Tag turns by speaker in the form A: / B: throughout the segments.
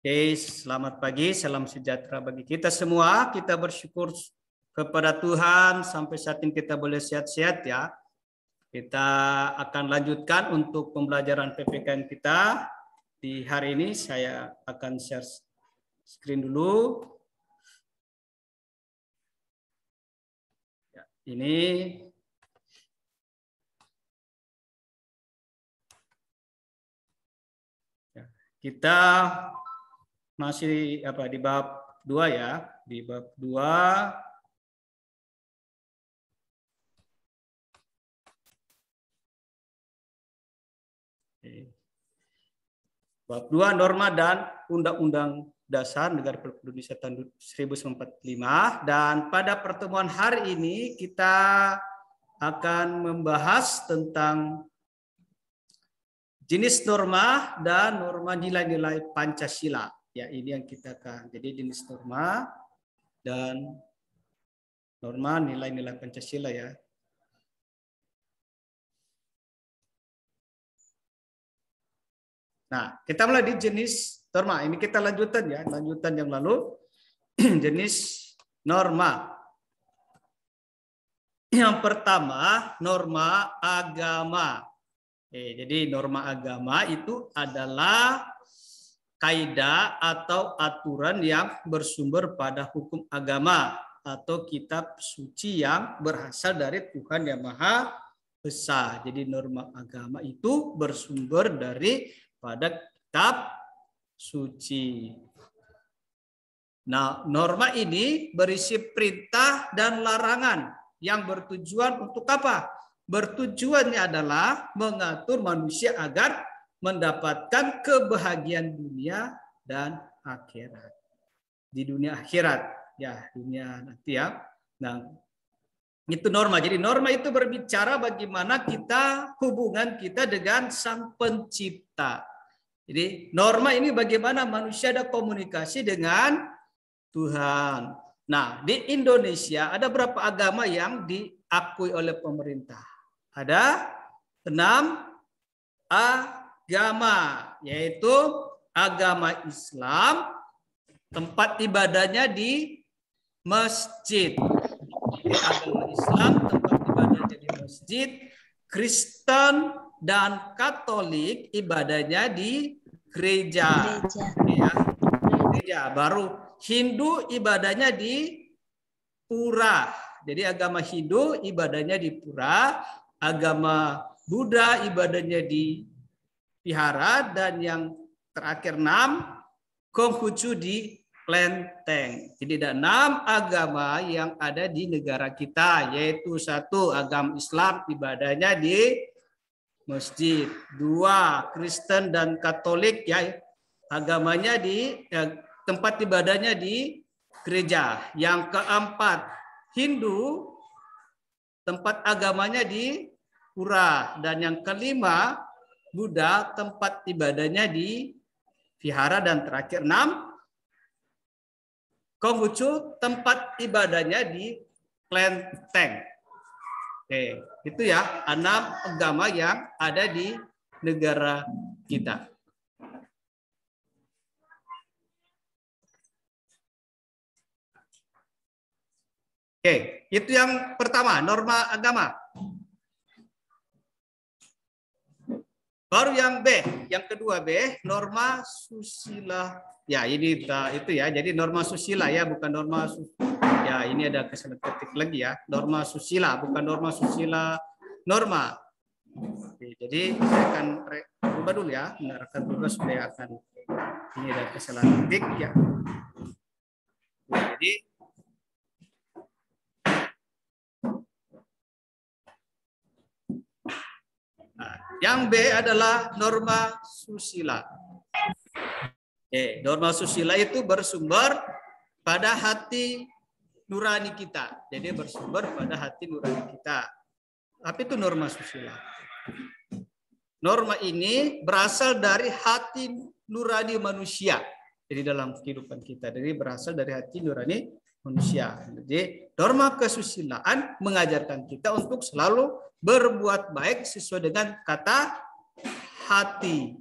A: Oke, selamat pagi, salam sejahtera bagi kita semua. Kita bersyukur kepada Tuhan sampai saat ini kita boleh sehat-sehat ya. Kita akan lanjutkan untuk pembelajaran PPKN kita. Di hari ini saya akan share screen dulu. Ya, ini ya, kita masih di bab 2 ya, di bab 2 bab 2 norma dan undang-undang dasar Negara Republik Indonesia tahun 1945, dan pada pertemuan hari ini kita akan membahas tentang jenis norma dan norma nilai-nilai Pancasila. Ya, ini yang kita akan. Jadi jenis norma dan norma nilai-nilai Pancasila ya. Nah, kita mulai di jenis norma. Ini kita lanjutan ya, lanjutan yang lalu. Jenis norma. Yang pertama, norma agama. Jadi norma agama itu adalah kaidah atau aturan yang bersumber pada hukum agama atau kitab suci yang berasal dari Tuhan Yang Maha Esa. Jadi norma agama itu bersumber dari pada kitab suci. Nah, norma ini berisi perintah dan larangan yang bertujuan untuk apa? Bertujuannya adalah mengatur manusia agar mendapatkan kebahagiaan dunia dan akhirat. Di dunia akhirat, ya dunia nanti ya. Nah, itu norma. Jadi norma itu berbicara bagaimana hubungan kita dengan Sang Pencipta. Jadi norma ini bagaimana manusia ada komunikasi dengan Tuhan. Nah, di Indonesia ada berapa agama yang diakui oleh pemerintah? Ada 6 agama, yaitu agama Islam, tempat ibadahnya di masjid. Agama Islam, tempat ibadahnya di masjid. Kristen dan Katolik ibadahnya di gereja. Ya, gereja. Baru Hindu ibadahnya di pura. Jadi agama Hindu ibadahnya di pura, agama Buddha ibadahnya di vihara, dan yang terakhir 6 Konghucu di kelenteng. Jadi ada 6 agama yang ada di negara kita, yaitu 1 agama Islam ibadahnya di masjid, 2 Kristen dan Katolik ya agamanya di tempat ibadahnya di gereja, yang keempat Hindu tempat agamanya di pura, dan yang kelima Buddha tempat ibadahnya di vihara, dan terakhir 6 Konghucu tempat ibadahnya di kelenteng. Oke, itu ya 6 agama yang ada di negara kita. Oke, itu yang pertama, norma agama. Baru yang B, yang kedua B, norma susila. Ya, ini itu ya. Jadi norma susila ya, bukan norma ya, ini ada kesalahan ketik lagi ya. Norma susila, bukan norma susila norma. Oke, jadi saya akan ubah dulu ya, menarikkan dulu supaya akan ini ada kesalahan ketik ya. Jadi yang B adalah norma susila. Norma susila itu bersumber pada hati nurani kita. Jadi bersumber pada hati nurani kita. Apa itu norma susila? Norma ini berasal dari hati nurani manusia. Jadi dalam kehidupan kita, jadi berasal dari hati nurani manusia. Jadi norma kesusilaan mengajarkan kita untuk selalu berbuat baik sesuai dengan kata hati.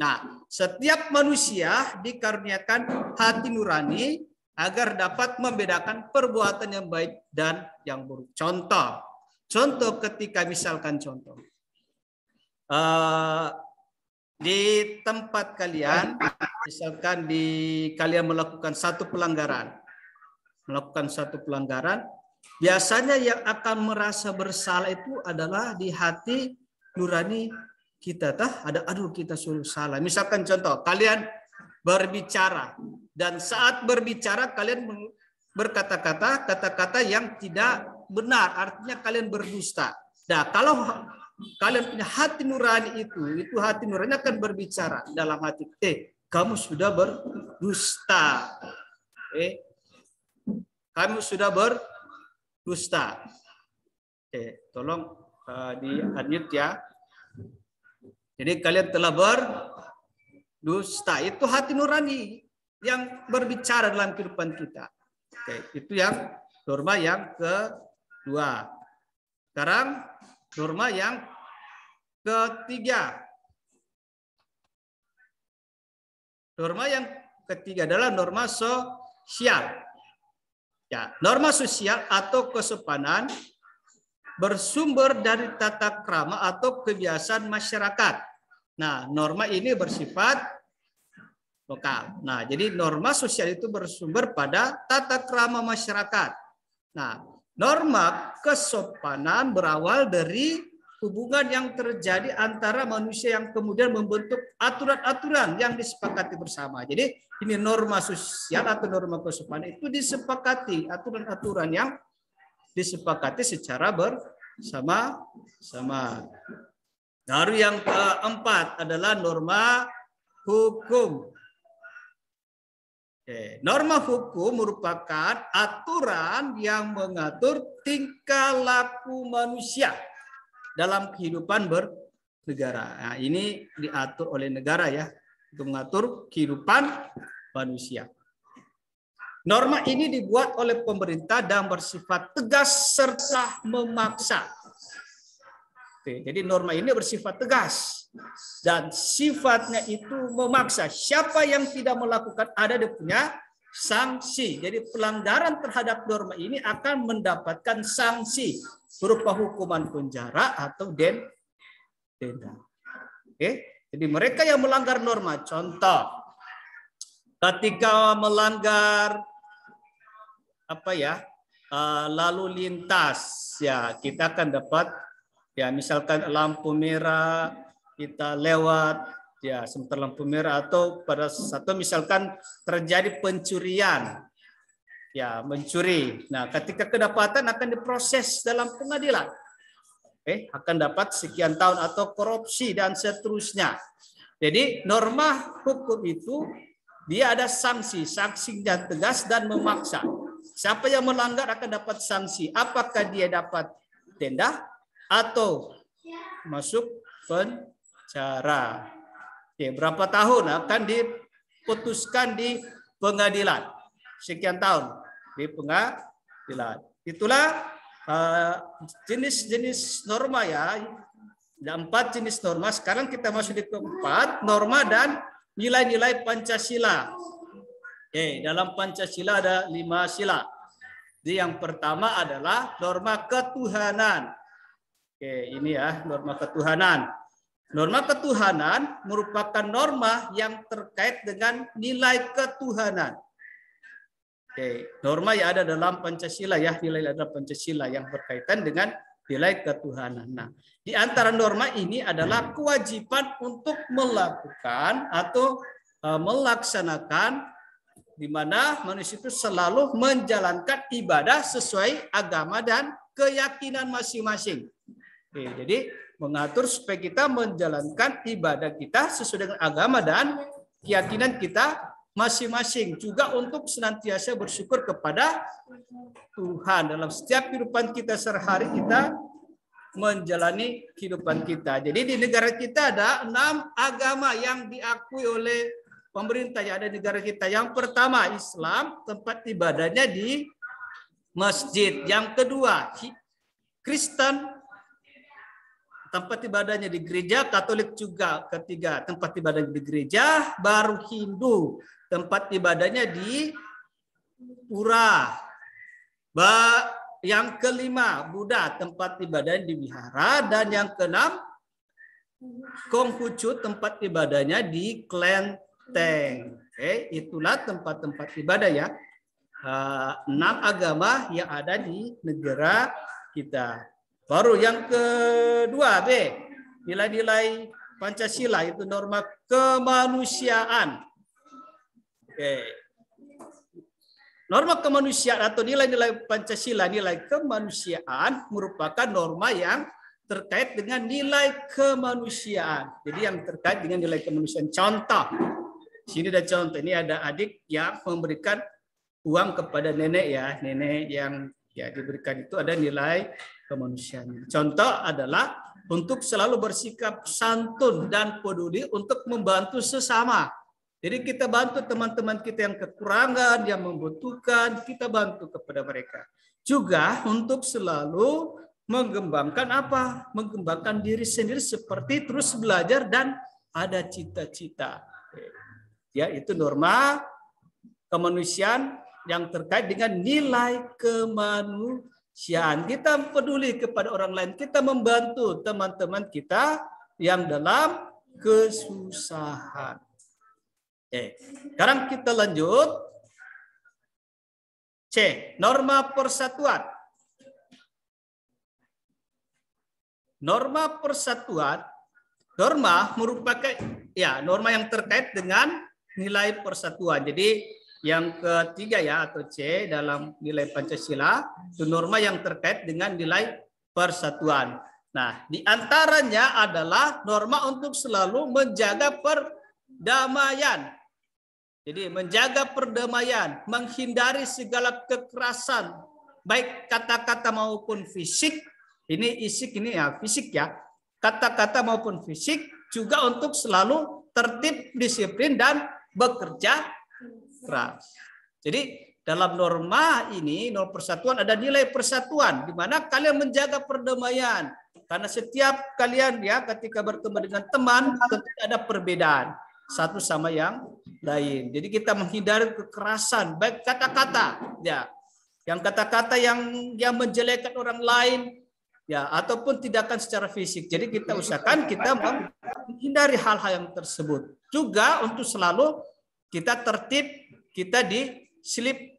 A: Nah, setiap manusia dikaruniakan hati nurani agar dapat membedakan perbuatan yang baik dan yang buruk. Contoh ketika misalkan di tempat kalian, misalkan kalian melakukan satu pelanggaran, biasanya yang akan merasa bersalah itu adalah di hati nurani kita, kita selalu salah. Misalkan contoh, kalian berbicara dan saat berbicara kalian kata-kata yang tidak benar, artinya kalian berdusta. Nah, kalau kalian punya hati nurani itu hati nurani akan berbicara dalam hati, kamu sudah berdusta. Kamu sudah berdusta. Tolong di unmute ya. Jadi kalian telah berdusta. Itu hati nurani yang berbicara dalam kehidupan kita. Itu yang norma yang kedua. Sekarang norma yang ketiga. Norma yang ketiga adalah norma sosial. Ya, norma sosial atau kesopanan bersumber dari tata krama atau kebiasaan masyarakat. Nah, norma ini bersifat lokal. Nah, jadi norma sosial itu bersumber pada tata krama masyarakat. Nah, norma kesopanan berawal dari hubungan yang terjadi antara manusia yang kemudian membentuk aturan-aturan yang disepakati bersama. Jadi, ini norma sosial atau norma kesopanan itu disepakati, aturan-aturan yang disepakati secara bersama-sama. Lalu yang keempat adalah norma hukum. Norma hukum merupakan aturan yang mengatur tingkah laku manusia dalam kehidupan bernegara. Nah, ini diatur oleh negara ya, untuk mengatur kehidupan manusia. Norma ini dibuat oleh pemerintah dan bersifat tegas serta memaksa. Jadi norma ini bersifat tegas dan sifatnya itu memaksa. Siapa yang tidak melakukan ada dia punya sanksi. Jadi pelanggaran terhadap norma ini akan mendapatkan sanksi berupa hukuman penjara atau denda. Jadi mereka yang melanggar norma, contoh ketika melanggar lalu lintas, ya kita akan dapat ya misalkan lampu merah kita lewat ya sebentar lampu merah, atau pada satu misalkan terjadi pencurian ya mencuri. Nah, ketika kedapatan akan diproses dalam pengadilan. Akan dapat sekian tahun atau korupsi dan seterusnya. Jadi norma hukum itu dia ada sanksi yang tegas dan memaksa. Siapa yang melanggar akan dapat sanksi. Apakah dia dapat denda atau masuk penjara. Berapa tahun akan diputuskan di pengadilan. Sekian tahun di pengadilan. Itulah jenis-jenis norma ya. Ada 4 jenis norma. Sekarang kita masuk di keempat, norma dan nilai-nilai Pancasila. Dalam Pancasila ada 5 sila. Jadi yang pertama adalah norma ketuhanan. Ini ya norma ketuhanan. Norma ketuhanan merupakan norma yang terkait dengan nilai ketuhanan. Norma yang ada dalam Pancasila ya, nilai ada Pancasila yang berkaitan dengan nilai ketuhanan. Nah, di antara norma ini adalah kewajiban untuk melakukan atau melaksanakan di mana manusia itu selalu menjalankan ibadah sesuai agama dan keyakinan masing-masing. Jadi mengatur supaya kita menjalankan ibadah kita sesuai dengan agama dan keyakinan kita masing-masing, juga untuk senantiasa bersyukur kepada Tuhan dalam setiap kehidupan kita sehari-hari, kita menjalani kehidupan kita. Jadi di negara kita ada 6 agama yang diakui oleh pemerintah yang ada di negara kita. Yang pertama Islam, tempat ibadahnya di masjid. Yang kedua Kristen, tempat ibadahnya di gereja, Katolik juga ketiga tempat ibadahnya di gereja, baru Hindu tempat ibadahnya di pura. Yang kelima, Buddha tempat ibadahnya di wihara, dan yang keenam, Konghucu tempat ibadahnya di kelenteng. Oke, itulah tempat-tempat ibadah ya. 6 agama yang ada di negara kita. Baru yang kedua, B, nilai-nilai Pancasila itu norma kemanusiaan. Oke. Norma kemanusiaan atau nilai-nilai Pancasila, nilai kemanusiaan merupakan norma yang terkait dengan nilai kemanusiaan. Jadi yang terkait dengan nilai kemanusiaan. Contoh, sini ada contoh. Ini ada adik yang memberikan uang kepada nenek ya, nenek yang ya diberikan itu ada nilai kemanusiaan. Contoh adalah untuk selalu bersikap santun dan peduli untuk membantu sesama. Jadi kita bantu teman-teman kita yang kekurangan, yang membutuhkan, kita bantu kepada mereka. Juga untuk selalu mengembangkan apa? Mengembangkan diri sendiri seperti terus belajar dan ada cita-cita. Ya, itu norma kemanusiaan yang terkait dengan nilai kemanusiaan. Kita peduli kepada orang lain, kita membantu teman-teman kita yang dalam kesusahan. Sekarang kita lanjut. C, norma persatuan. Norma persatuan, norma merupakan ya norma yang terkait dengan nilai persatuan. Jadi yang ketiga ya atau C dalam nilai Pancasila itu norma yang terkait dengan nilai persatuan. Nah, di antaranya adalah norma untuk selalu menjaga perdamaian. Jadi menjaga perdamaian, menghindari segala kekerasan, baik kata-kata maupun fisik. Ini isik, ini ya fisik ya. Kata-kata maupun fisik juga untuk selalu tertib, disiplin, dan bekerja keras. Jadi dalam norma ini, norma persatuan ada nilai persatuan, di mana kalian menjaga perdamaian. Karena setiap kalian ya ketika bertemu dengan teman tentu ada perbedaan satu sama yang lain. Jadi kita menghindari kekerasan, baik kata-kata ya, yang kata-kata yang menjelekkan orang lain ya, ataupun tindakan secara fisik. Jadi kita usahakan kita menghindari hal-hal yang tersebut. Juga untuk selalu kita tertib, kita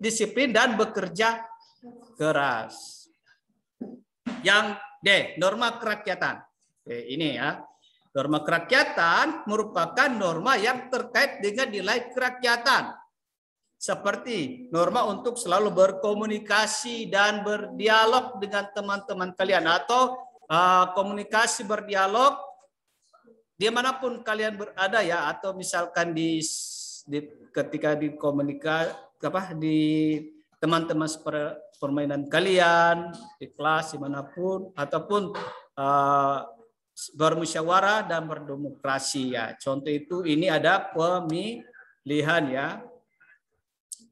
A: disiplin dan bekerja keras. Yang D, norma kerakyatan. Ini ya. Norma kerakyatan merupakan norma yang terkait dengan nilai kerakyatan. Seperti norma untuk selalu berkomunikasi dan berdialog dengan teman-teman kalian, atau komunikasi berdialog dimanapun kalian berada ya, atau misalkan ketika di komunikasi di teman-teman permainan kalian di kelas dimanapun, ataupun bermusyawarah dan berdemokrasi ya. Contoh itu ini ada pemilihan ya.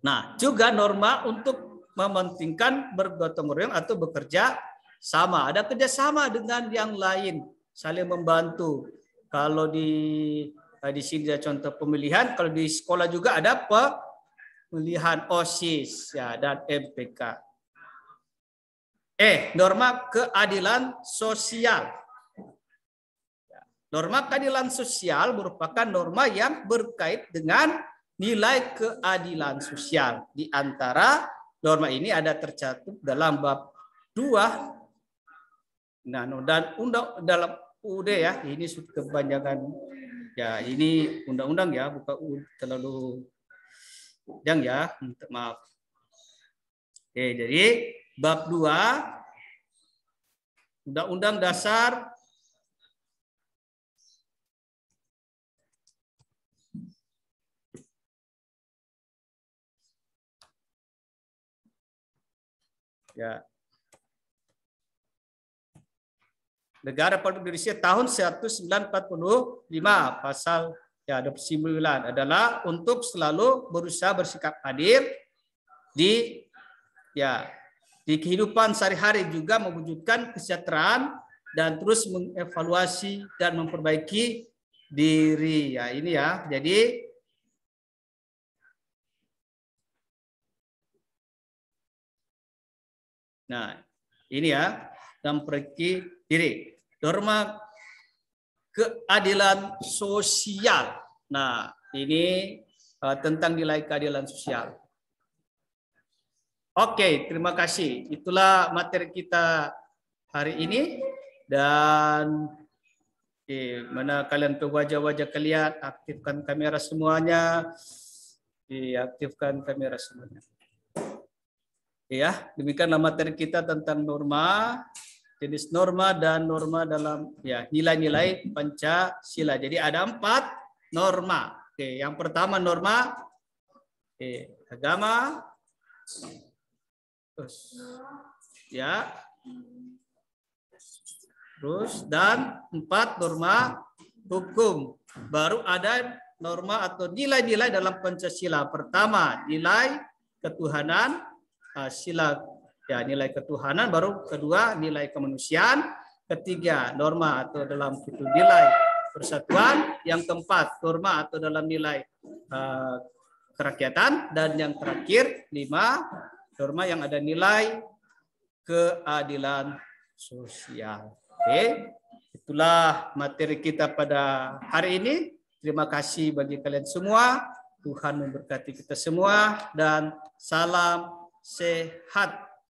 A: Nah, juga norma untuk mementingkan bergotong royong atau bekerja sama. Ada kerjasama dengan yang lain, saling membantu. Kalau di sini ada contoh pemilihan, kalau di sekolah juga ada pemilihan OSIS ya dan MPK. Norma keadilan sosial. Norma keadilan sosial merupakan norma yang berkait dengan nilai keadilan sosial. Di antara norma ini ada tercantum dalam bab 2. Nah, dan undang dalam UUD ya, ini sudah kebanyakan ya, ini undang-undang ya, bukan terlalu panjang ya, maaf. Jadi bab 2 Undang-Undang Dasar ya, Negara Republik Indonesia tahun 1945 pasal ya 29 adalah untuk selalu berusaha bersikap adil di kehidupan sehari-hari, juga mewujudkan kesejahteraan dan terus mengevaluasi dan memperbaiki diri. Ya, ini ya. Jadi nah, ini ya, dan memperbaiki diri. Norma keadilan sosial. Nah, ini tentang nilai keadilan sosial. Oke, terima kasih. Itulah materi kita hari ini. Dan mana kalian ke wajah-wajah kalian, aktifkan kamera semuanya. Diaktifkan kamera semuanya. Ya, demikianlah materi kita tentang norma, jenis norma dan norma dalam ya nilai-nilai Pancasila. Jadi ada 4 norma. Oke, yang pertama norma agama, terus ya, terus dan 4 norma hukum. Baru ada norma atau nilai-nilai dalam Pancasila. Pertama nilai ketuhanan. Sila ya nilai ketuhanan, baru kedua nilai kemanusiaan, ketiga norma atau dalam itu nilai persatuan, yang keempat norma atau dalam nilai kerakyatan, dan yang terakhir 5 norma yang ada nilai keadilan sosial. Oke, itulah materi kita pada hari ini. Terima kasih bagi kalian semua. Tuhan memberkati kita semua dan salam sehat.